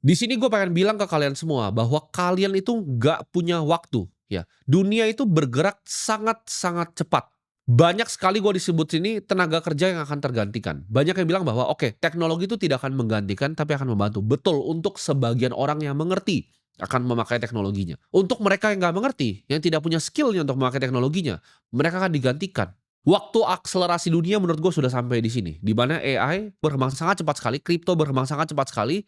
Di sini gue pengen bilang ke kalian semua bahwa kalian itu nggak punya waktu, ya. Dunia itu bergerak sangat-sangat cepat. Banyak sekali gue disebut sini tenaga kerja yang akan tergantikan. Banyak yang bilang bahwa oke, teknologi itu tidak akan menggantikan tapi akan membantu. Betul, untuk sebagian orang yang mengerti akan memakai teknologinya. Untuk mereka yang nggak mengerti, yang tidak punya skill-nya untuk memakai teknologinya, mereka akan digantikan. Waktu akselerasi dunia menurut gue sudah sampai di sini, di mana AI berkembang sangat cepat sekali, kripto berkembang sangat cepat sekali,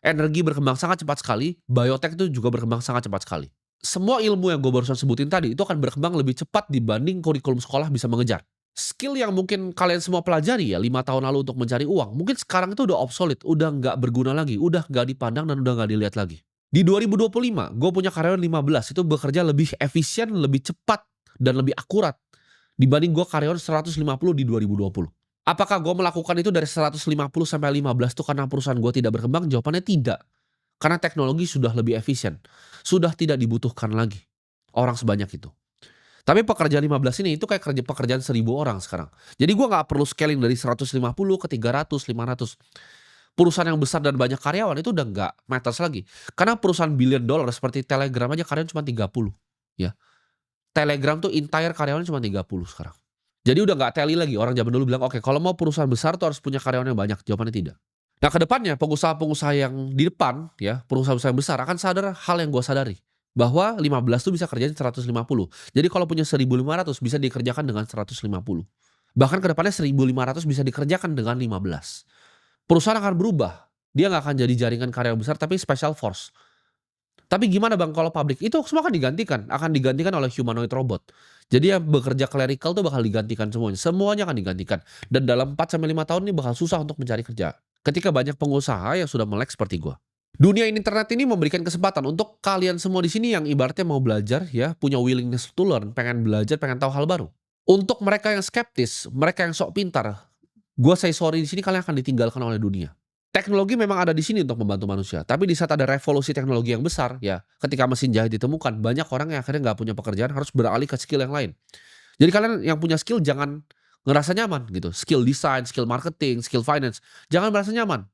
energi berkembang sangat cepat sekali, biotech itu juga berkembang sangat cepat sekali. Semua ilmu yang gue barusan sebutin tadi itu akan berkembang lebih cepat dibanding kurikulum sekolah bisa mengejar. Skill yang mungkin kalian semua pelajari ya 5 tahun lalu untuk mencari uang, mungkin sekarang itu udah obsolete, udah nggak berguna lagi, udah nggak dipandang dan udah nggak dilihat lagi. Di 2025, gue punya karyawan 15 itu bekerja lebih efisien, lebih cepat, dan lebih akurat dibanding gue karyawan 150 di 2020. Apakah gue melakukan itu dari 150 sampai 15 tuh karena perusahaan gue tidak berkembang? Jawabannya tidak. Karena teknologi sudah lebih efisien. Sudah tidak dibutuhkan lagi orang sebanyak itu. Tapi pekerjaan 15 ini itu kayak pekerjaan 1.000 orang sekarang. Jadi gue nggak perlu scaling dari 150 ke 300, 500. Perusahaan yang besar dan banyak karyawan itu udah nggak matters lagi. Karena perusahaan billion dollar seperti Telegram aja karyawan cuma 30. Ya. Telegram tuh entire karyawannya cuma 30 sekarang. Jadi udah nggak teli lagi, orang zaman dulu bilang, "Oke, kalau mau perusahaan besar tuh harus punya karyawan yang banyak." Jawabannya tidak. Nah, ke depannya pengusaha-pengusaha yang di depan ya, perusahaan-perusahaan yang besar akan sadar hal yang gua sadari, bahwa 15 tuh bisa kerjain 150. Jadi kalau punya 1.500 bisa dikerjakan dengan 150. Bahkan ke depannya 1.500 bisa dikerjakan dengan 15. Perusahaan akan berubah. Dia nggak akan jadi jaringan karyawan besar tapi special force. Tapi gimana Bang kalau pabrik? Itu semua akan digantikan oleh humanoid robot. Jadi yang bekerja clerical tuh bakal digantikan semuanya, semuanya akan digantikan. Dan dalam 4 sampai 5 tahun ini bakal susah untuk mencari kerja. Ketika banyak pengusaha yang sudah melek seperti gua. Dunia internet ini memberikan kesempatan untuk kalian semua di sini yang ibaratnya mau belajar ya, punya willingness to learn, pengen belajar, pengen tahu hal baru. Untuk mereka yang skeptis, mereka yang sok pintar, gua say sorry di sini kalian akan ditinggalkan oleh dunia. Teknologi memang ada di sini untuk membantu manusia, tapi di saat ada revolusi teknologi yang besar, ya, ketika mesin jahit ditemukan, banyak orang yang akhirnya nggak punya pekerjaan harus beralih ke skill yang lain. Jadi kalian yang punya skill jangan ngerasa nyaman gitu, skill design, skill marketing, skill finance, jangan merasa nyaman.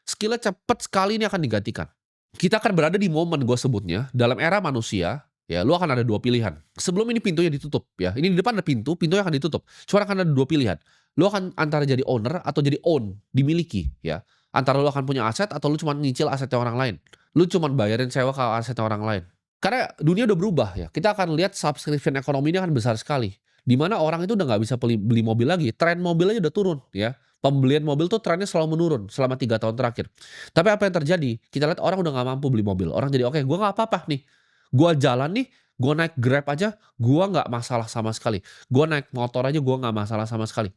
Skill-nya cepet sekali ini akan digantikan. Kita akan berada di momen gue sebutnya, dalam era manusia, ya lu akan ada 2 pilihan. Sebelum ini pintunya ditutup ya, ini di depan ada pintu, pintunya akan ditutup. Cuma akan ada 2 pilihan. Lu akan antara jadi owner atau jadi own, dimiliki ya. Antara lu akan punya aset atau lu cuma nyicil asetnya orang lain. Lu cuma bayarin sewa ke asetnya orang lain. Karena dunia udah berubah ya, kita akan lihat subscription ekonomi ini akan besar sekali. Di mana orang itu udah nggak bisa beli mobil lagi, tren mobil aja udah turun ya. Pembelian mobil tuh trennya selalu menurun selama 3 tahun terakhir. Tapi apa yang terjadi? Kita lihat orang udah nggak mampu beli mobil. Orang jadi, "Oke, gua nggak apa-apa nih. Gua jalan nih, gua naik Grab aja, gua nggak masalah sama sekali. Gua naik motor aja gua nggak masalah sama sekali."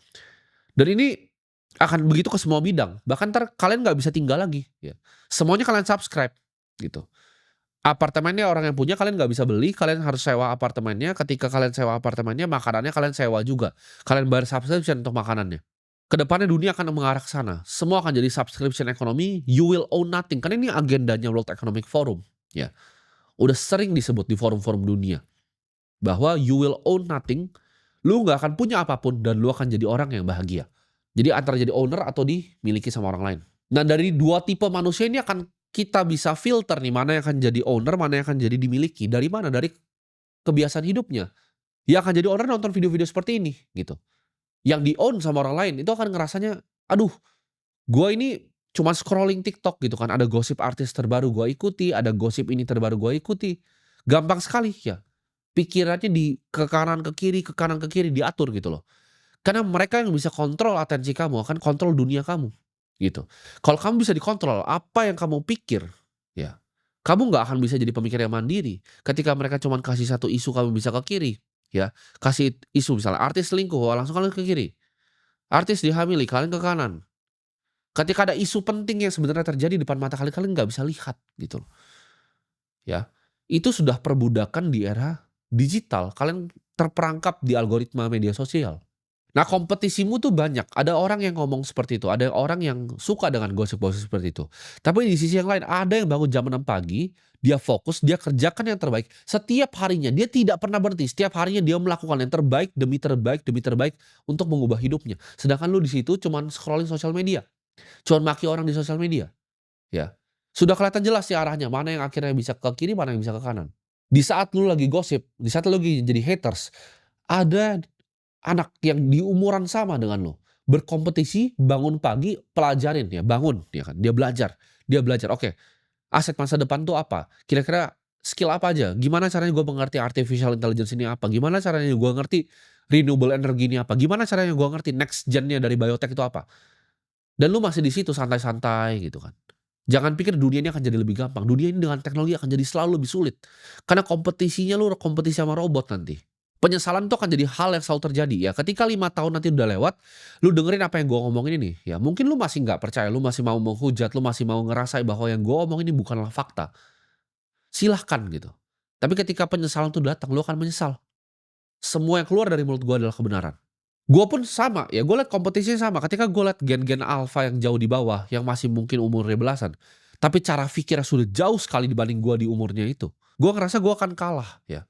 Dan ini akan begitu ke semua bidang. Bahkan entar kalian nggak bisa tinggal lagi, ya. Semuanya kalian subscribe, gitu. Apartemennya orang yang punya kalian nggak bisa beli, kalian harus sewa apartemennya. Ketika kalian sewa apartemennya, makanannya kalian sewa juga. Kalian bayar subscription untuk makanannya. Kedepannya dunia akan mengarah ke sana. Semua akan jadi subscription ekonomi, you will own nothing. Karena ini agendanya World Economic Forum, ya. Udah sering disebut di forum-forum dunia bahwa you will own nothing, lu nggak akan punya apapun dan lu akan jadi orang yang bahagia. Jadi antara jadi owner atau dimiliki sama orang lain. Nah, dari 2 tipe manusia ini akan kita bisa filter nih mana yang akan jadi owner, mana yang akan jadi dimiliki. Dari mana? Dari kebiasaan hidupnya. Yang akan jadi owner nonton video-video seperti ini gitu. Yang di-own sama orang lain itu akan ngerasanya, "Aduh, gua ini cuma scrolling TikTok," gitu kan, ada gosip artis terbaru gua ikuti, ada gosip ini terbaru gua ikuti. Gampang sekali ya, pikirannya ke kanan ke kanan ke kiri diatur gitu loh. Karena mereka yang bisa kontrol atensi kamu, akan kontrol dunia kamu, gitu. Kalau kamu bisa dikontrol, apa yang kamu pikir, ya, kamu nggak akan bisa jadi pemikir yang mandiri. Ketika mereka cuman kasih satu isu kamu bisa ke kiri, ya. Kasih isu misalnya artis selingkuh, wah langsung kalian ke kiri. Artis dihamili, kalian ke kanan. Ketika ada isu penting yang sebenarnya terjadi di depan mata kalian, kalian nggak bisa lihat gitu loh, ya. Itu sudah perbudakan di era digital, kalian terperangkap di algoritma media sosial. Nah, kompetisimu tuh banyak, ada orang yang ngomong seperti itu, ada orang yang suka dengan gosip-gosip seperti itu. Tapi di sisi yang lain ada yang bangun jam 6 pagi, dia fokus, dia kerjakan yang terbaik setiap harinya, dia tidak pernah berhenti, setiap harinya dia melakukan yang terbaik demi terbaik demi terbaik untuk mengubah hidupnya. Sedangkan lu di situ cuman scrolling sosial media, cuman maki orang di sosial media, ya. Sudah kelihatan jelas nih arahnya, mana yang akhirnya bisa ke kiri, mana yang bisa ke kanan. Di saat lu lagi gosip, di saat lu lagi jadi haters, ada anak yang di umuran sama dengan lu, berkompetisi, bangun pagi, pelajarin ya, bangun, ya kan, dia belajar, oke, aset masa depan tuh apa? Kira-kira skill apa aja? Gimana caranya gue mengerti artificial intelligence ini apa? Gimana caranya gue ngerti renewable energy ini apa? Gimana caranya gue ngerti next gen-nya dari biotech itu apa? Dan lu masih di situ santai-santai gitu kan. Jangan pikir dunia ini akan jadi lebih gampang. Dunia ini dengan teknologi akan jadi selalu lebih sulit. Karena kompetisinya lu kompetisi sama robot nanti. Penyesalan itu akan jadi hal yang selalu terjadi ya. Ketika 5 tahun nanti udah lewat, lu dengerin apa yang gue ngomongin ini. Ya mungkin lu masih nggak percaya, lu masih mau menghujat, lu masih mau ngerasain bahwa yang gue omongin ini bukanlah fakta. Silahkan gitu. Tapi ketika penyesalan itu datang, lu akan menyesal. Semua yang keluar dari mulut gue adalah kebenaran. Gue pun sama, ya gue liat kompetisinya sama. Ketika gue liat gen-gen alpha yang jauh di bawah, yang masih mungkin umurnya belasan, tapi cara pikirnya sudah jauh sekali dibanding gue di umurnya itu. Gue ngerasa gue akan kalah ya.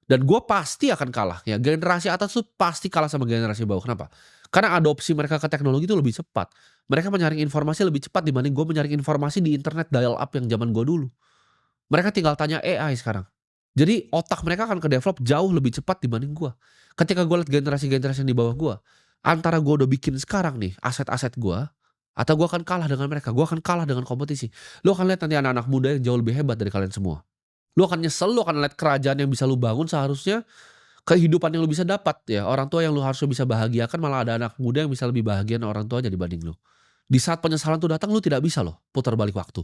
Dan gue pasti akan kalah ya. Generasi atas tuh pasti kalah sama generasi bawah. Kenapa? Karena adopsi mereka ke teknologi itu lebih cepat. Mereka menyaring informasi lebih cepat dibanding gue menyaring informasi di internet dial up yang zaman gue dulu. Mereka tinggal tanya AI sekarang. Jadi otak mereka akan ke-develop jauh lebih cepat dibanding gua. Ketika gua lihat generasi-generasi yang di bawah gua, antara gua udah bikin sekarang nih aset-aset gua, atau gua akan kalah dengan mereka, gua akan kalah dengan kompetisi. Lu akan lihat nanti anak-anak muda yang jauh lebih hebat dari kalian semua. Lu akan nyesel, lu akan lihat kerajaan yang bisa lu bangun seharusnya, kehidupan yang lu bisa dapat ya, orang tua yang lu harusnya bisa bahagiakan, malah ada anak muda yang bisa lebih bahagia orang tuanya dibanding lu. Di saat penyesalan itu datang, lu tidak bisa loh putar balik waktu.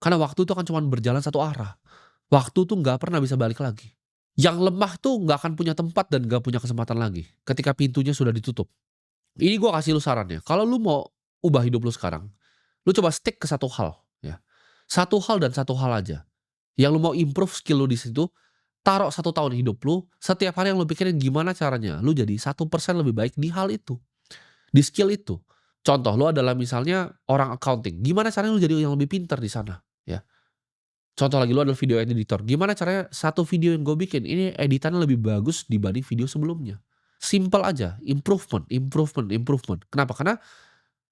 Karena waktu itu akan cuma berjalan satu arah. Waktu tuh nggak pernah bisa balik lagi. Yang lemah tuh nggak akan punya tempat dan nggak punya kesempatan lagi ketika pintunya sudah ditutup. Ini gua kasih lu saran ya, kalau lu mau ubah hidup lu sekarang, lu coba stick ke satu hal ya. Satu hal dan satu hal aja. Yang lu mau improve skill lu di situ, taruh 1 tahun hidup lu, setiap hari yang lu pikirin gimana caranya lu jadi 1% lebih baik di hal itu, di skill itu. Contoh lu adalah misalnya orang accounting, gimana caranya lu jadi yang lebih pintar di sana ya. Contoh lagi lu adalah video editor, gimana caranya satu video yang gue bikin ini editannya lebih bagus dibanding video sebelumnya. Simple aja, improvement, improvement, improvement. Kenapa? Karena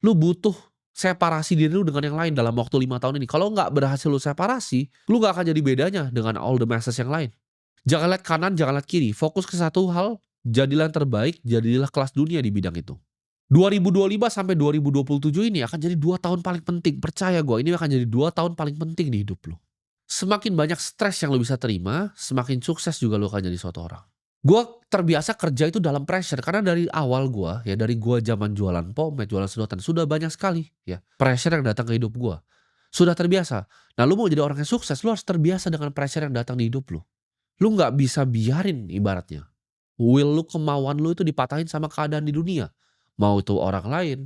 lu butuh separasi diri lu dengan yang lain dalam waktu 5 tahun ini. Kalau nggak berhasil lu separasi, lu nggak akan jadi bedanya dengan all the masses yang lain. Jangan lihat kanan, jangan lihat kiri, fokus ke satu hal, jadilah yang terbaik, jadilah kelas dunia di bidang itu. 2025 sampai 2027 ini akan jadi 2 tahun paling penting, percaya gue, ini akan jadi 2 tahun paling penting di hidup lu. Semakin banyak stres yang lo bisa terima, semakin sukses juga lo akan jadi suatu orang. Gue terbiasa kerja itu dalam pressure karena dari awal gue ya, dari gue zaman jualan pomade, jualan sedotan, sudah banyak sekali ya pressure yang datang ke hidup gue. Sudah terbiasa. Nah, lu mau jadi orang yang sukses, lu harus terbiasa dengan pressure yang datang di hidup lu. Lu nggak bisa biarin ibaratnya will lu, kemauan lu itu dipatahin sama keadaan di dunia. Mau itu orang lain,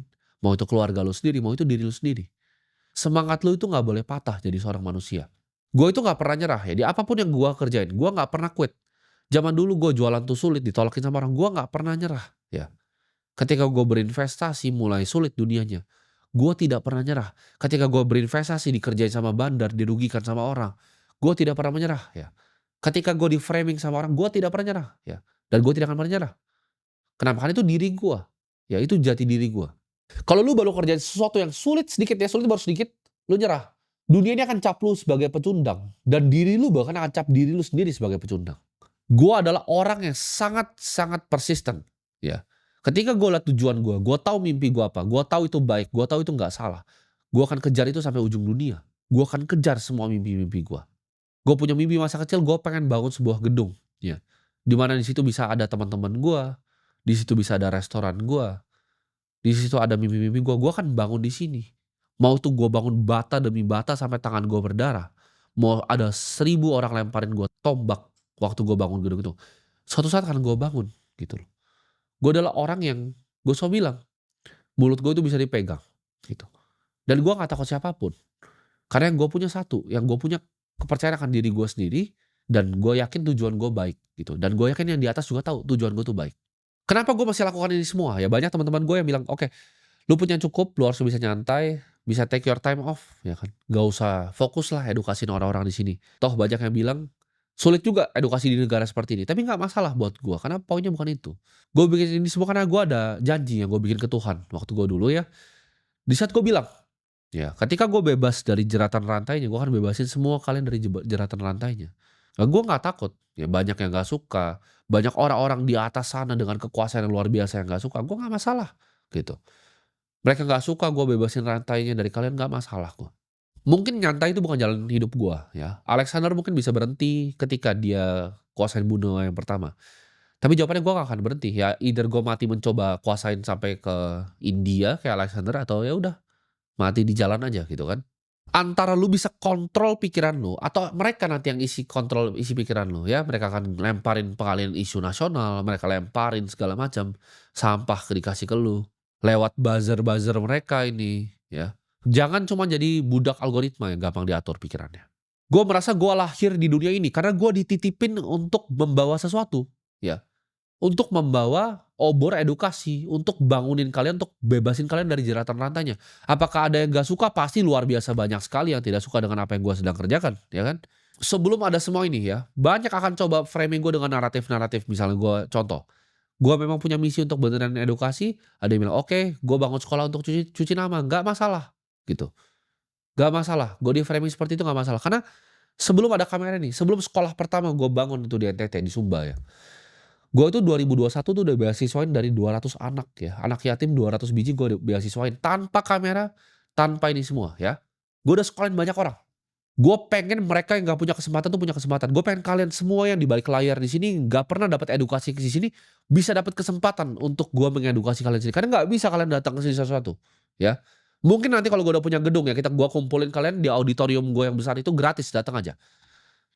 mau itu keluarga lu sendiri, mau itu diri lu sendiri. Semangat lu itu nggak boleh patah jadi seorang manusia. Gue itu nggak pernah nyerah ya, di apapun yang gue kerjain, gue nggak pernah quit. Zaman dulu gue jualan tuh sulit, ditolakin sama orang, gue nggak pernah nyerah ya. Ketika gue berinvestasi mulai sulit dunianya, gue tidak pernah nyerah. Ketika gue berinvestasi dikerjain sama bandar, dirugikan sama orang, gue tidak pernah menyerah ya. Ketika gue di-framing sama orang, gue tidak pernah nyerah ya. Dan gue tidak akan pernah nyerah. Kenapa? Karena itu diri gue, ya itu jati diri gue. Kalau lu baru kerjain sesuatu yang sulit sedikit ya, sulit baru sedikit, lu nyerah. Dunia ini akan cap lu sebagai pecundang. Dan diri lu bahkan akan cap diri lu sendiri sebagai pecundang. Gue adalah orang yang sangat-sangat persisten. Ya. Ketika gue lihat tujuan gue tahu mimpi gue apa, gue tahu itu baik, gue tahu itu nggak salah. Gue akan kejar itu sampai ujung dunia. Gue akan kejar semua mimpi-mimpi gue. Gue punya mimpi masa kecil, gue pengen bangun sebuah gedung. Ya. Dimana di situ bisa ada teman-teman gue, di situ bisa ada restoran gue, di situ ada mimpi-mimpi gue akan bangun di sini. Mau tuh gue bangun bata demi bata sampai tangan gue berdarah. Mau ada 1.000 orang lemparin gue tombak waktu gue bangun gedung itu. Suatu saat akan gue bangun gitu loh. Gue adalah orang yang gue selalu bilang, mulut gue itu bisa dipegang gitu. Dan gue gak takut siapapun. Karena yang gue punya satu, yang gue punya kepercayaan akan diri gue sendiri, dan gue yakin tujuan gue baik gitu. Dan gue yakin yang di atas juga tahu tujuan gue tuh baik. Kenapa gue masih lakukan ini semua? Ya banyak teman-teman gue yang bilang, oke, lu punya cukup, lu harus bisa nyantai, bisa take your time off, ya kan? Gak usah fokus lah edukasiin orang-orang di sini. Toh banyak yang bilang, sulit juga edukasi di negara seperti ini. Tapi gak masalah buat gue, karena poinnya bukan itu. Gue bikin ini semua karena gue ada janji yang gue bikin ke Tuhan. Waktu gue dulu ya, di saat gue bilang, Ya, ketika gue bebas dari jeratan rantainya, gue akan bebasin semua kalian dari jeratan rantainya. Gue nggak takut, ya banyak yang nggak suka, banyak orang-orang di atas sana dengan kekuasaan yang luar biasa yang nggak suka, gue nggak masalah, gitu. Mereka nggak suka gue bebasin rantainya dari kalian, nggak masalah gue. Mungkin nyantai itu bukan jalan hidup gue, ya. Alexander mungkin bisa berhenti ketika dia kuasain Bunuh yang pertama. Tapi jawabannya gue gak akan berhenti, ya either gue mati mencoba kuasain sampai ke India kayak Alexander, atau ya udah mati di jalan aja gitu kan. Antara lu bisa kontrol pikiran lu atau mereka nanti yang kontrol isi pikiran lu ya, mereka akan lemparin pengalihan isu nasional, mereka lemparin segala macam, sampah dikasih ke lu, lewat buzzer-buzzer mereka ini ya. Jangan cuma jadi budak algoritma yang gampang diatur pikirannya. Gue merasa gue lahir di dunia ini karena gue dititipin untuk membawa sesuatu ya. Untuk membawa obor edukasi, untuk bangunin kalian, untuk bebasin kalian dari jeratan rantainya. Apakah ada yang gak suka? Pasti luar biasa banyak sekali yang tidak suka dengan apa yang gue sedang kerjakan, ya kan? Sebelum ada semua ini ya, banyak akan coba framing gue dengan naratif-naratif. Misalnya gue contoh, gue memang punya misi untuk beneran edukasi, ada yang bilang, "Oke, gue bangun sekolah untuk cuci cuci nama." Nggak masalah, gitu. Nggak masalah, gue di framing seperti itu nggak masalah. Karena sebelum ada kamera nih, sebelum sekolah pertama gue bangun itu di NTT, di Sumba ya. Gue tuh 2021 tuh udah beasiswain dari 200 anak ya, anak yatim 200 biji gue udah beasiswain tanpa kamera, tanpa ini semua ya. Gue udah sekolahin banyak orang. Gue pengen mereka yang gak punya kesempatan tuh punya kesempatan. Gue pengen kalian semua yang di balik layar di sini gak pernah dapat edukasi di sini, bisa dapat kesempatan untuk gue mengedukasi kalian sini. Karena gak bisa kalian datang ke sini sesuatu, ya. Mungkin nanti kalau gue udah punya gedung ya, gue kumpulin kalian di auditorium gue yang besar itu gratis, datang aja.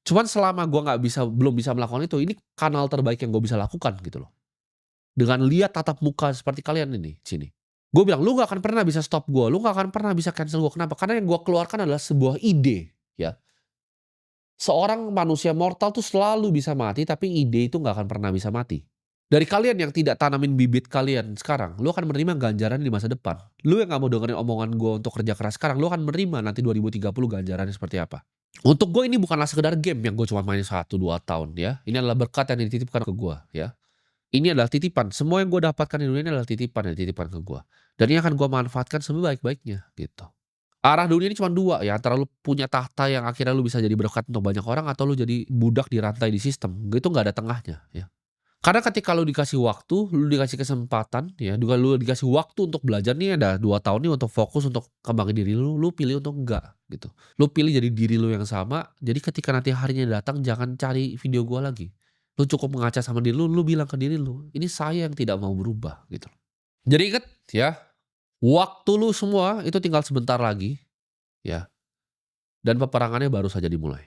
Cuman selama gue belum bisa melakukan itu, ini kanal terbaik yang gue bisa lakukan gitu loh. Dengan lihat tatap muka seperti kalian ini, sini. Gue bilang, "Lu gak akan pernah bisa stop gue, lu gak akan pernah bisa cancel gue." Kenapa? Karena yang gue keluarkan adalah sebuah ide, ya. Seorang manusia mortal tuh selalu bisa mati, tapi ide itu gak akan pernah bisa mati. Dari kalian yang tidak tanamin bibit kalian sekarang, lu akan menerima ganjaran di masa depan. Lu yang gak mau dengerin omongan gue untuk kerja keras sekarang, lu akan menerima nanti 2030 ganjarannya seperti apa. Untuk gue ini bukanlah sekedar game yang gue cuma main 1-2 tahun ya. Ini adalah berkat yang dititipkan ke gue ya. Ini adalah titipan. Semua yang gue dapatkan di dunia ini adalah titipan yang dititipkan ke gue. Dan ini akan gue manfaatkan sebaik-baiknya gitu. Arah dunia ini cuma dua ya. Antara lu punya tahta yang akhirnya lu bisa jadi berkat untuk banyak orang, atau lu jadi budak di rantai di sistem. Itu gak ada tengahnya ya. Karena ketika lu dikasih waktu, lu dikasih kesempatan ya, juga lu dikasih waktu untuk belajar nih, ada 2 tahun nih untuk fokus untuk kembangin diri lu, lu pilih untuk enggak gitu. Lu pilih jadi diri lu yang sama, jadi ketika nanti harinya datang jangan cari video gua lagi. Lu cukup mengaca sama diri lu, lu bilang ke diri lu, "Ini saya yang tidak mau berubah," gitu. Jadi inget ya, waktu lu semua itu tinggal sebentar lagi ya, dan peperangannya baru saja dimulai.